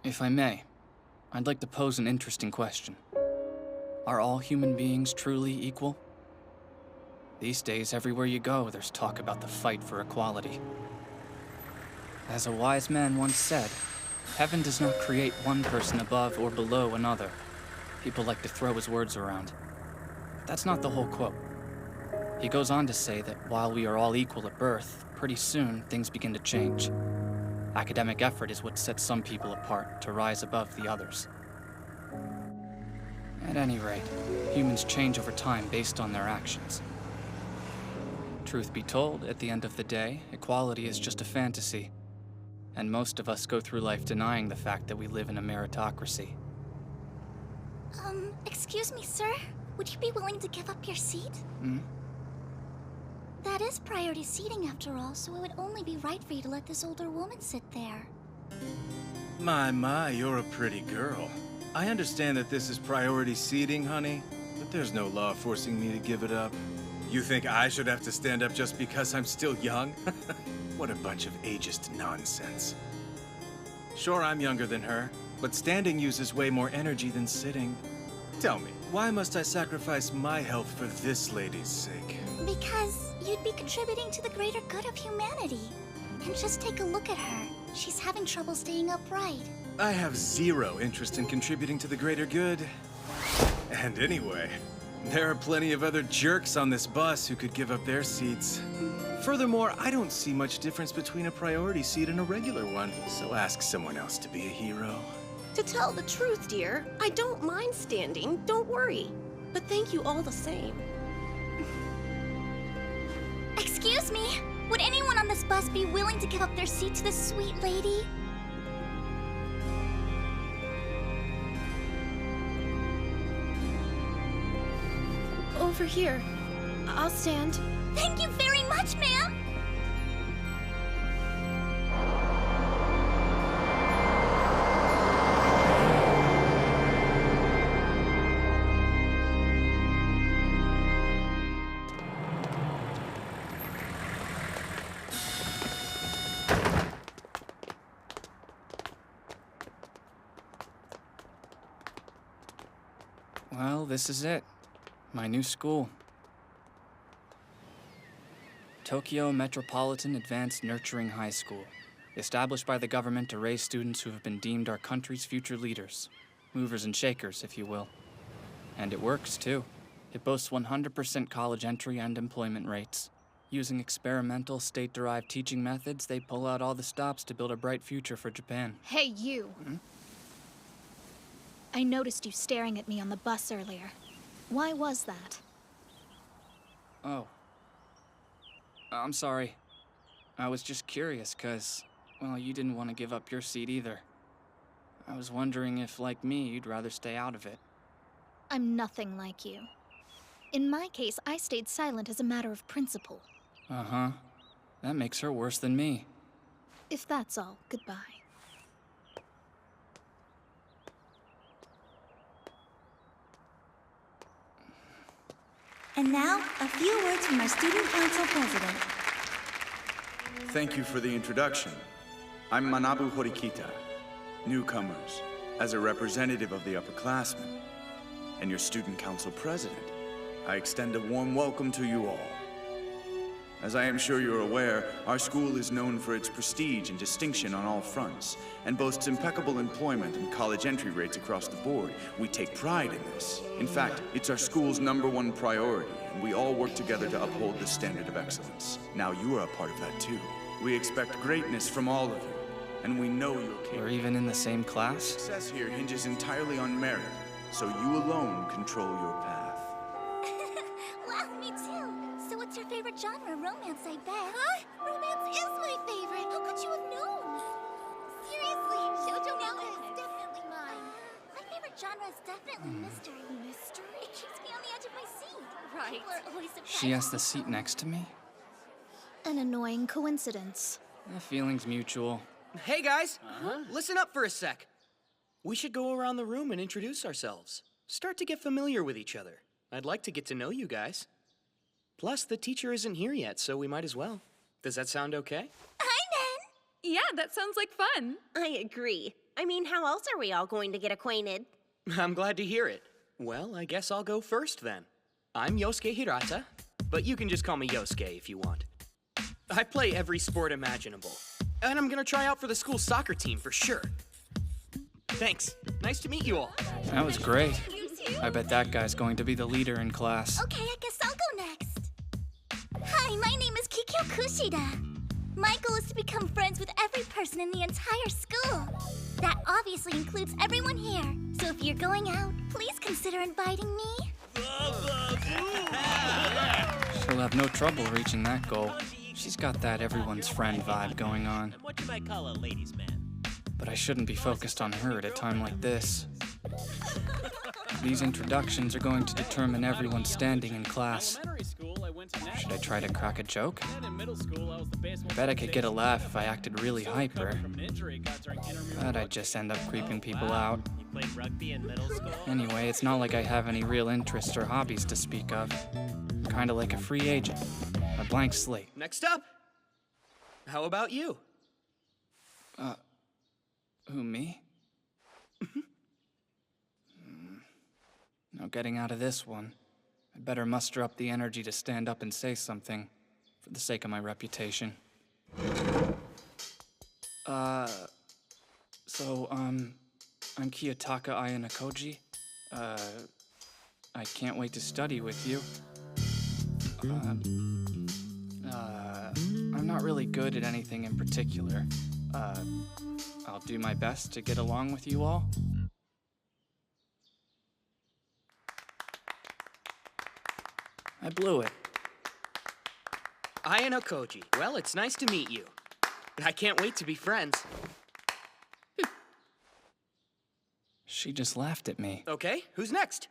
If I may, I'd like to pose an interesting question. Are all human beings truly equal? These days, everywhere you go, there's talk about the fight for equality. As a wise man once said, heaven does not create one person above or below another. People like to throw his words around. But that's not the whole quote. He goes on to say that while we are all equal at birth, pretty soon things begin to change. Academic effort is what sets some people apart to rise above the others. At any rate, humans change over time based on their actions. Truth be told, at the end of the day, equality is just a fantasy. And most of us go through life denying the fact that we live in a meritocracy. Excuse me, sir? Would you be willing to give up your seat? That is priority seating after all, so it would only be right for you to let this older woman sit there. My, you're a pretty girl. I understand that this is priority seating, honey, but there's no law forcing me to give it up. You think I should have to stand up just because I'm still young? What a bunch of ageist nonsense. Sure, I'm younger than her, but standing uses way more energy than sitting. Tell me, why must I sacrifice my health for this lady's sake? Because you'd be contributing to the greater good of humanity. And just take a look at her. She's having trouble staying upright. I have zero interest in contributing to the greater good. And anyway, there are plenty of other jerks on this bus who could give up their seats. Furthermore, I don't see much difference between a priority seat and a regular one, so ask someone else to be a hero. To tell the truth, dear, I don't mind standing, don't worry. But thank you all the same. Excuse me, would anyone on this bus be willing to give up their seat to this sweet lady? Over here. I'll stand. Thank you very much, ma'am! Well, this is it. My new school. Tokyo Metropolitan Advanced Nurturing High School, established by the government to raise students who have been deemed our country's future leaders. Movers and shakers, if you will. And it works, too. It boasts 100% college entry and employment rates. Using experimental, state-derived teaching methods, they pull out all the stops to build a bright future for Japan. Hey, you. I noticed you staring at me on the bus earlier. Why was that? Oh. I'm sorry. I was just curious, 'cause, well, you didn't want to give up your seat either. I was wondering if, like me, you'd rather stay out of it. I'm nothing like you. In my case, I stayed silent as a matter of principle. Uh-huh. That makes her worse than me. If that's all, goodbye. And now, a few words from our Student Council President. Thank you for the introduction. I'm Manabu Horikita, newcomers, as a representative of the upperclassmen, and your Student Council President. I extend a warm welcome to you all. As I am sure you're aware, our school is known for its prestige and distinction on all fronts, and boasts impeccable employment and college entry rates across the board. We take pride in this. In fact, it's our school's #1 priority, and we all work together to uphold this standard of excellence. Now you are a part of that too. We expect greatness from all of you, and we know you're capable. We're even in the same class? Success here hinges entirely on merit, so you alone control your path. Wow, me too. So what's your favorite genre? Romance, I bet. Huh? Romance is my favorite. How could you have known? Seriously, shoujo now is definitely mine. My favorite genre is definitely mystery. Mystery? It keeps me on the edge of my seat. Right. People are always surprised. She has the seat next to me? An annoying coincidence. The feeling's mutual. Hey guys, listen up for a sec. We should go around the room and introduce ourselves. Start to get familiar with each other. I'd like to get to know you guys. Plus, the teacher isn't here yet, so we might as well. Does that sound okay? Hi, Nen! Yeah, that sounds like fun. I agree. I mean, how else are we all going to get acquainted? I'm glad to hear it. Well, I guess I'll go first then. I'm Yosuke Hirata, but you can just call me Yosuke if you want. I play every sport imaginable, and I'm gonna try out for the school soccer team for sure. Thanks. Nice to meet you all. That was great. You too? I bet that guy's going to be the leader in class. Okay, I guess I'll go next. Hi, my name is Kikyo Kushida. My goal is to become friends with every person in the entire school. That obviously includes everyone here. So if you're going out, please consider inviting me. She'll have no trouble reaching that goal. She's got that everyone's friend vibe going on. I'm what you might call a ladies' man. But I shouldn't be focused on her at a time like this. These introductions are going to determine everyone's standing in class. Should I try to crack a joke? I bet I could get a laugh if I acted really hyper. But I'd just end up creeping people out. Anyway, it's not like I have any real interests or hobbies to speak of. Kinda like a free agent. A blank slate. Next up, how about you? Who, me? No getting out of this one. I'd better muster up the energy to stand up and say something, for the sake of my reputation. I'm Kiyotaka Ayanokoji. I can't wait to study with you. I'm not really good at anything in particular. I'll do my best to get along with you all. I blew it. Ayanokoji. Well, it's nice to meet you. I can't wait to be friends. She just laughed at me. Okay, who's next?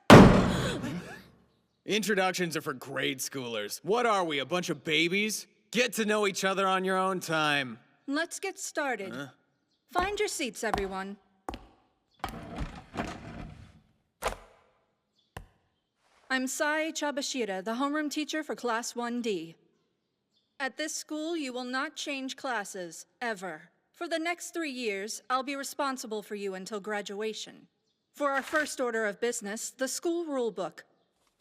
Introductions are for grade schoolers. What are we, a bunch of babies? Get to know each other on your own time. Let's get started. Find your seats, everyone. I'm Sai Chabashira, the homeroom teacher for Class 1D. At this school, you will not change classes, ever. For the next 3 years, I'll be responsible for you until graduation. For our first order of business, the school rule book.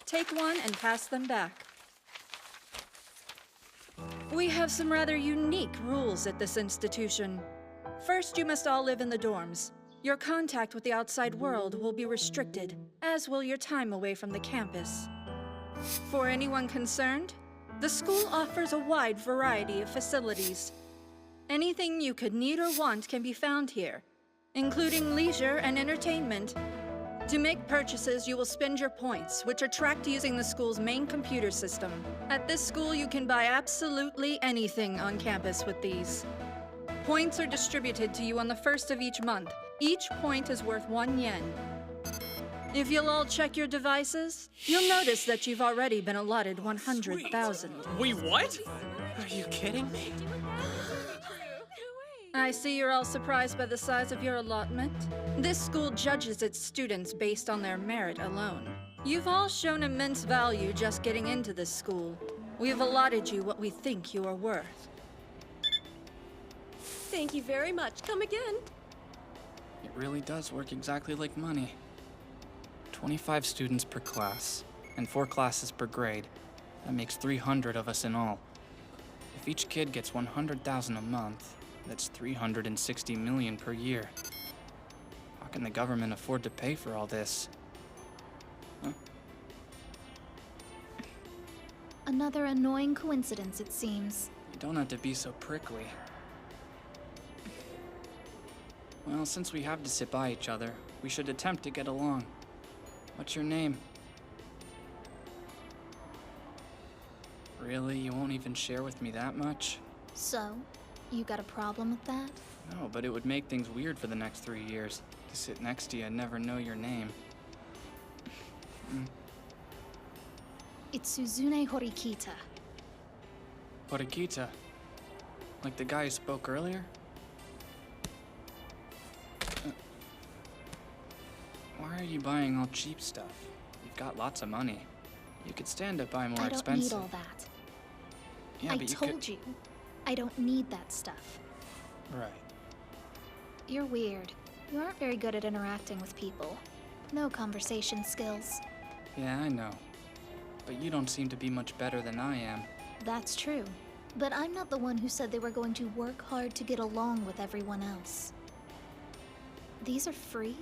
Take one and pass them back. We have some rather unique rules at this institution. First, you must all live in the dorms. Your contact with the outside world will be restricted, as will your time away from the campus. For anyone concerned, the school offers a wide variety of facilities. Anything you could need or want can be found here, including leisure and entertainment. To make purchases, you will spend your points, which are tracked using the school's main computer system. At this school, you can buy absolutely anything on campus with these. Points are distributed to you on the first of each month. Each point is worth 1 yen. If you'll all check your devices, you'll notice that you've already been allotted 100,000. Wait, what? Are you kidding me? I see you're all surprised by the size of your allotment. This school judges its students based on their merit alone. You've all shown immense value just getting into this school. We've allotted you what we think you are worth. Thank you very much. Come again. It really does work exactly like money. 25 students per class, and 4 classes per grade. That makes 300 of us in all. If each kid gets 100,000 a month, that's 360 million per year. How can the government afford to pay for all this? Huh? Another annoying coincidence, it seems. You don't have to be so prickly. Well, since we have to sit by each other, we should attempt to get along. What's your name? Really? You won't even share with me that much? So, you got a problem with that? No, but it would make things weird for the next 3 years. To sit next to you and never know your name. It's Suzune Horikita. Horikita? Like the guy who spoke earlier? Why are you buying all cheap stuff? You've got lots of money. You could stand to buy more I don't expensive. need all that. Yeah, I but you told you, I don't need that stuff. Right. You're weird. You aren't very good at interacting with people. No conversation skills. Yeah, I know. But you don't seem to be much better than I am. That's true. But I'm not the one who said they were going to work hard to get along with everyone else. These are free?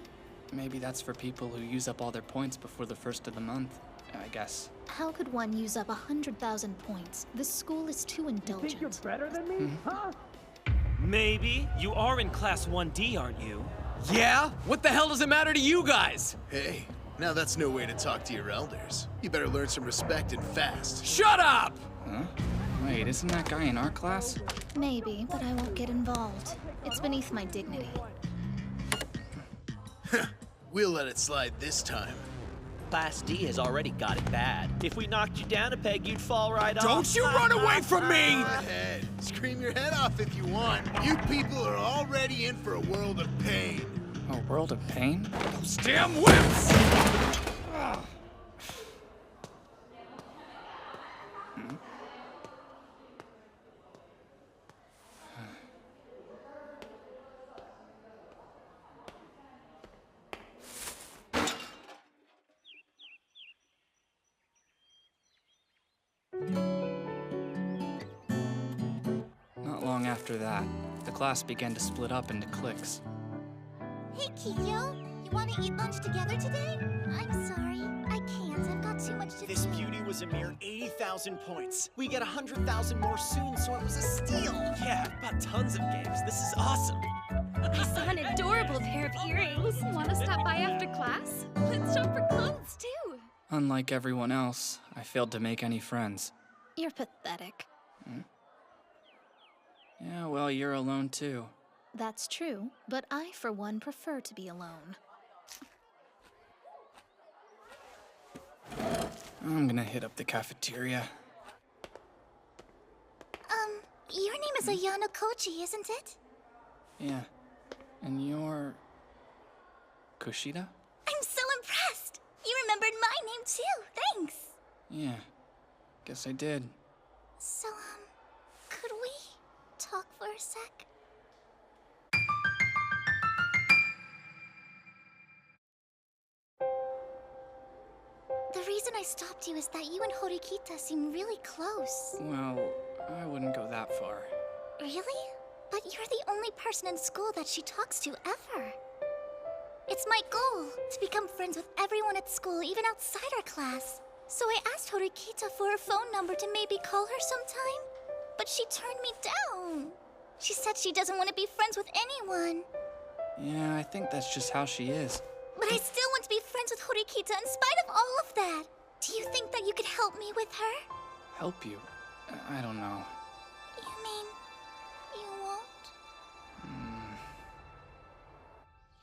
Maybe that's for people who use up all their points before the first of the month, I guess. How could one use up 100,000 points? This school is too indulgent. Think you're better than me, huh? Maybe. You are in Class 1D, aren't you? Yeah? What the hell does it matter to you guys? Hey, now that's no way to talk to your elders. You better learn some respect and fast. Shut up! Huh? Wait, isn't that guy in our class? Maybe, but I won't get involved. It's beneath my dignity. We'll let it slide this time. Class D has already got it bad. If we knocked you down a peg, you'd fall right off. Don't you run away from me! Go ahead. Scream your head off if you want. You people are already in for a world of pain. A world of pain? Those damn whips! Not long after that, the class began to split up into cliques. Hey, Kiyo, you want to eat lunch together today? I'm sorry, I can't. I've got too much to do. This beauty was a mere 80,000 points. We get 100,000 more soon, so it was a steal. Yeah, I've got tons of games. This is awesome. I saw an adorable pair of earrings. Want to stop by after class? Let's shop for clothes, too. Unlike everyone else, I failed to make any friends. You're pathetic. Yeah, well, you're alone too. That's true, but I, for one, prefer to be alone. I'm gonna hit up the cafeteria. Your name is Ayanokoji, isn't it? Yeah. And you're... Kushida? I'm so impressed! You remembered my name too, thanks! Yeah. Guess I did. So, could we talk for a sec? The reason I stopped you is that you and Horikita seem really close. Well, I wouldn't go that far. Really? But you're the only person in school that she talks to ever. It's my goal to become friends with everyone at school, even outside our class. So I asked Horikita for her phone number to maybe call her sometime. But she turned me down. She said she doesn't want to be friends with anyone. Yeah, I think that's just how she is. But I still want to be friends with Horikita in spite of all of that. Do you think that you could help me with her? Help you? I don't know. You mean you won't?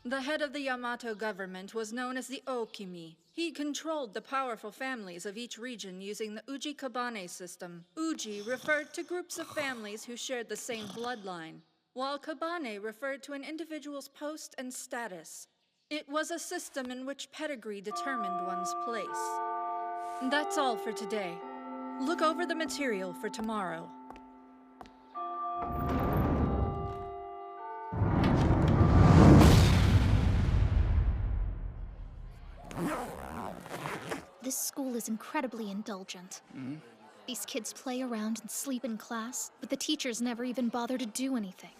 The head of the Yamato government was known as the Okimi. He controlled the powerful families of each region using the Uji-Kabane system. Uji referred to groups of families who shared the same bloodline, while Kabane referred to an individual's post and status. It was a system in which pedigree determined one's place. That's all for today. Look over the material for tomorrow. This school is incredibly indulgent. These kids play around and sleep in class, but the teachers never even bother to do anything.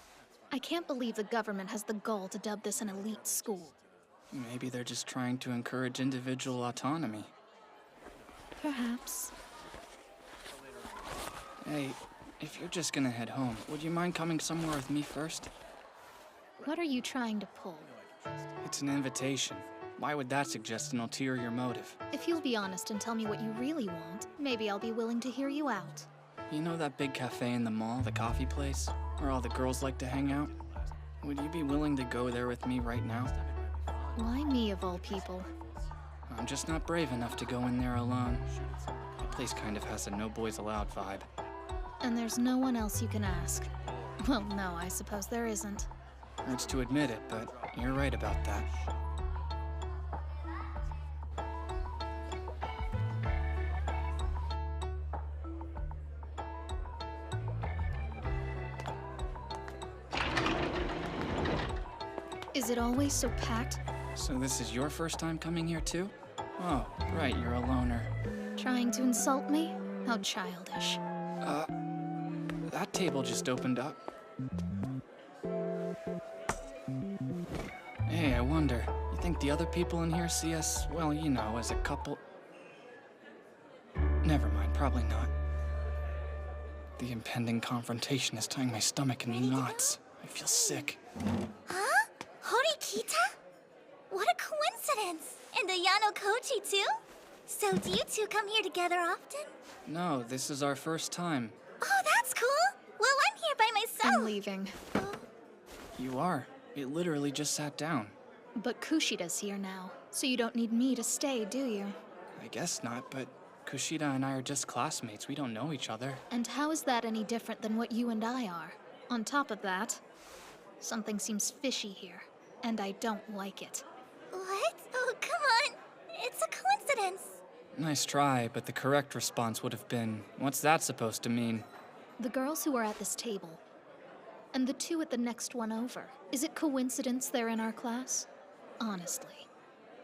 I can't believe the government has the gall to dub this an elite school. Maybe they're just trying to encourage individual autonomy. Perhaps. Hey, if you're just gonna head home, would you mind coming somewhere with me first? What are you trying to pull? It's an invitation. Why would that suggest an ulterior motive? If you'll be honest and tell me what you really want, maybe I'll be willing to hear you out. You know that big cafe in the mall, the coffee place, where all the girls like to hang out? Would you be willing to go there with me right now? Why me of all people? I'm just not brave enough to go in there alone. The place kind of has a no boys allowed vibe. And there's no one else you can ask. Well, no, I suppose there isn't. Hurts to admit it, but you're right about that. Is Is it always so packed? So this is your first time coming here too? Oh, right, you're a loner. Trying to insult me? How childish. That table just opened up. Hey, I wonder, you think the other people in here see us, well, you know, as a couple? Never mind, probably not. The impending confrontation is tying my stomach in knots. I feel sick. Huh? Horikita? What a coincidence! And Ayanokoji too? So do you two come here together often? No, this is our first time. Oh, that's cool! Well, I'm here by myself! I'm leaving. You are. It literally just sat down. But Kushida's here now, so you don't need me to stay, do you? I guess not, but Kushida and I are just classmates. We don't know each other. And how is that any different than what you and I are? On top of that, something seems fishy here, and I don't like it. What? Oh, come on! It's a coincidence! Nice try, but the correct response would have been, what's that supposed to mean? The girls who are at this table, and the two at the next one over. Is it coincidence they're in our class? Honestly.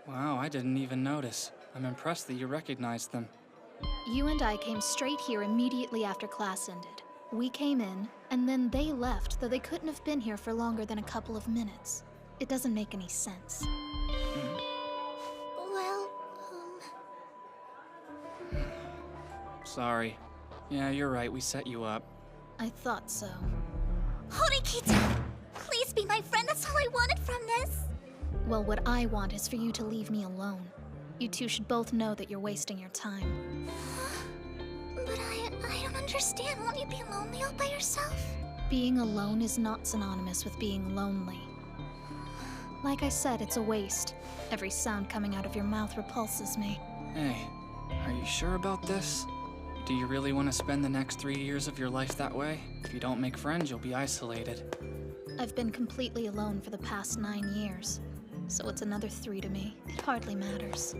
Wow, I didn't even notice. I'm impressed that you recognized them. You and I came straight here immediately after class ended. We came in, and then they left, though they couldn't have been here for longer than a couple of minutes. It doesn't make any sense. Well, Sorry. Yeah, you're right, we set you up. I thought so. Horikita! Please be my friend, that's all I wanted from this! Well, what I want is for you to leave me alone. You two should both know that you're wasting your time. But I don't understand. Won't you be lonely all by yourself? Being alone is not synonymous with being lonely. Like I said, it's a waste. Every sound coming out of your mouth repulses me. Hey, are you sure about this? Do you really want to spend the next 3 years of your life that way? If you don't make friends, you'll be isolated. I've been completely alone for the past 9 years. So it's another 3 to me. It hardly matters.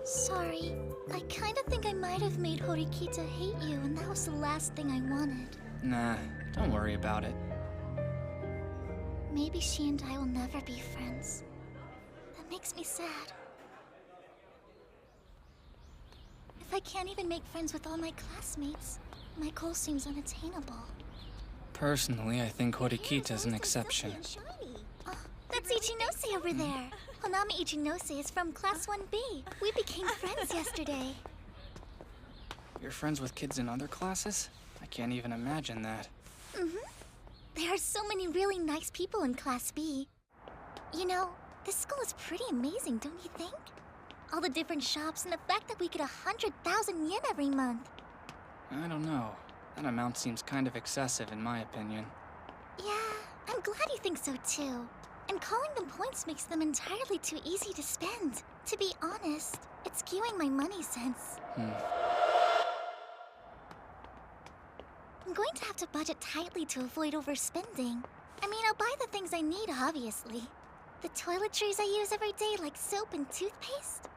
Sorry. I kinda think I might have made Horikita hate you, and that was the last thing I wanted. Nah, don't worry about it. Maybe she and I will never be friends. That makes me sad. If I can't even make friends with all my classmates, my goal seems unattainable. Personally, I think Horikita's an exception. Oh, that's Ichinose over there. Honami Ichinose is from Class 1B. We became friends yesterday. You're friends with kids in other classes? I can't even imagine that. There are so many really nice people in Class B. You know, this school is pretty amazing, don't you think? All the different shops and the fact that we get 100,000 yen every month. I don't know. That amount seems kind of excessive in my opinion. Yeah, I'm glad you think so too. And calling them points makes them entirely too easy to spend. To be honest, it's skewing my money sense. I'm going to have to budget tightly to avoid overspending. I mean, I'll buy the things I need, obviously. The toiletries I use every day, like soap and toothpaste.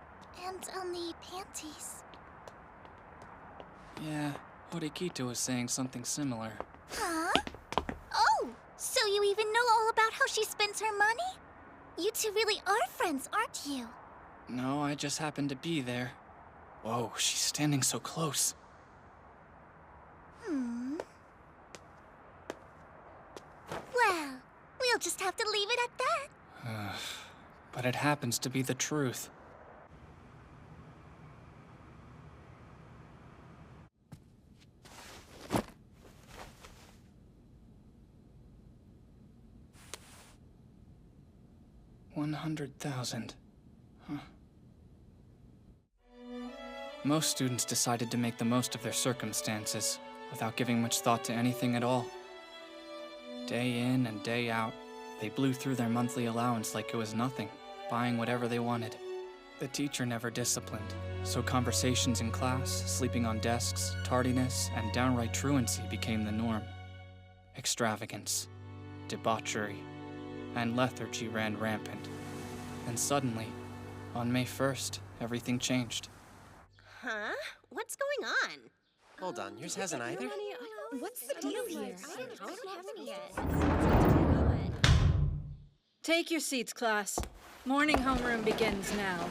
And I'll need panties. Yeah, Horikita was saying something similar. Huh? Oh, so you even know all about how she spends her money? You two really are friends, aren't you? No, I just happened to be there. Whoa, she's standing so close. Well, we'll just have to leave it at that. But it happens to be the truth. $100,000. Huh. Most students decided to make the most of their circumstances, without giving much thought to anything at all. Day in and day out, they blew through their monthly allowance like it was nothing, buying whatever they wanted. The teacher never disciplined, so conversations in class, sleeping on desks, tardiness, and downright truancy became the norm. Extravagance, debauchery, and lethargy ran rampant. And suddenly, on May 1st, everything changed. Huh? What's going on? Hold on, yours hasn't either? What's the deal here? I don't have any yet. Take your seats, class. Morning homeroom begins now.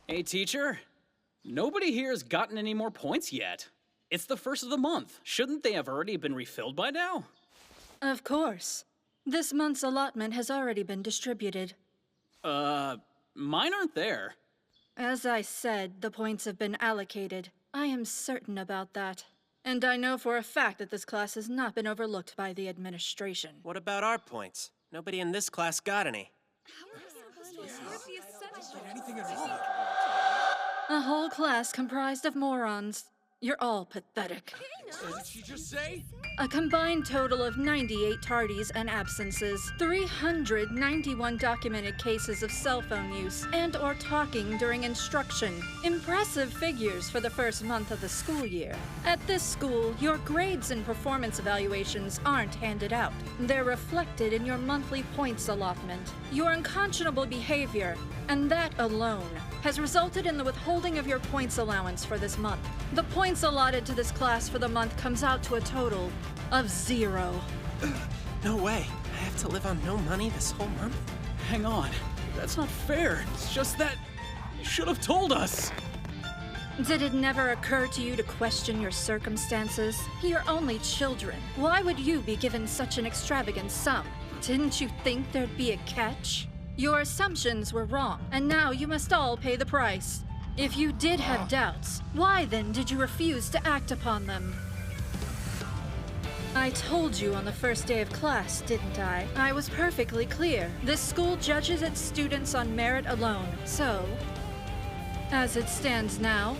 Hey, teacher. Nobody here has gotten any more points yet. It's the first of the month. Shouldn't they have already been refilled by now? Of course. This month's allotment has already been distributed. Mine aren't there. As I said, the points have been allocated. I am certain about that. And I know for a fact that this class has not been overlooked by the administration. What about our points? Nobody in this class got any. A whole class comprised of morons. You're all pathetic. What did she just say? A combined total of 98 tardies and absences, 391 documented cases of cell phone use and or talking during instruction. Impressive figures for the first month of the school year. At this school, your grades and performance evaluations aren't handed out. They're reflected in your monthly points allotment. Your unconscionable behavior, and that alone, has resulted in the withholding of your points allowance for this month. The points allotted to this class for the month comes out to a total of 0. No way. I have to live on no money this whole month? Hang on. That's not fair. It's just that you should have told us. Did it never occur to you to question your circumstances? You're only children. Why would you be given such an extravagant sum? Didn't you think there'd be a catch? Your assumptions were wrong, and now you must all pay the price. If you did have doubts, why then did you refuse to act upon them? I told you on the first day of class, didn't I? I was perfectly clear. This school judges its students on merit alone, so... as it stands now,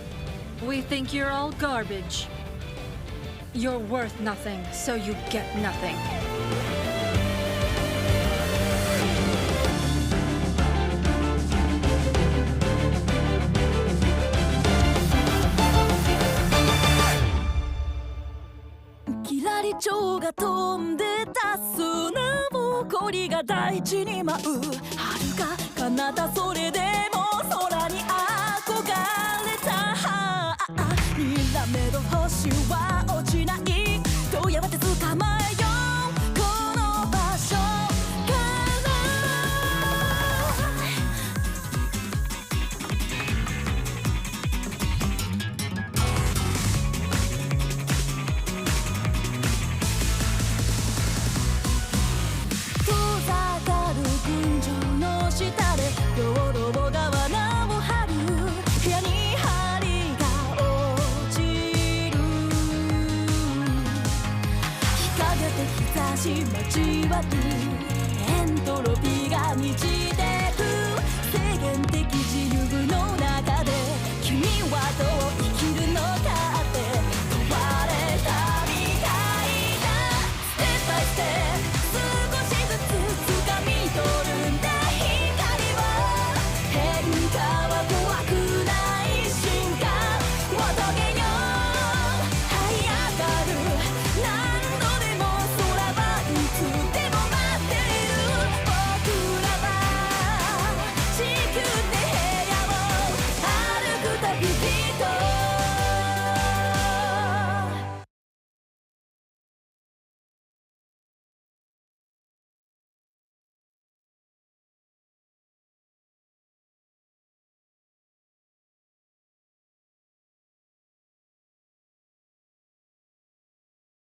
we think you're all garbage. You're worth nothing, so you get nothing.「蝶が飛んでた砂ぼこりが大地に舞う」「遥か彼方それでも空に憧れた」「にらめど星は落ちない」「どうやって捕まえようこの場所から」下で道路が罠を張る部屋に針が落ちる日陰で日差し交わるエントロピーが満ちてく制限的自由の中で君はどう生きるのかって問われたみたいだステップバイステップ少しずつ掴み取るんだ地球で部屋を歩くたびに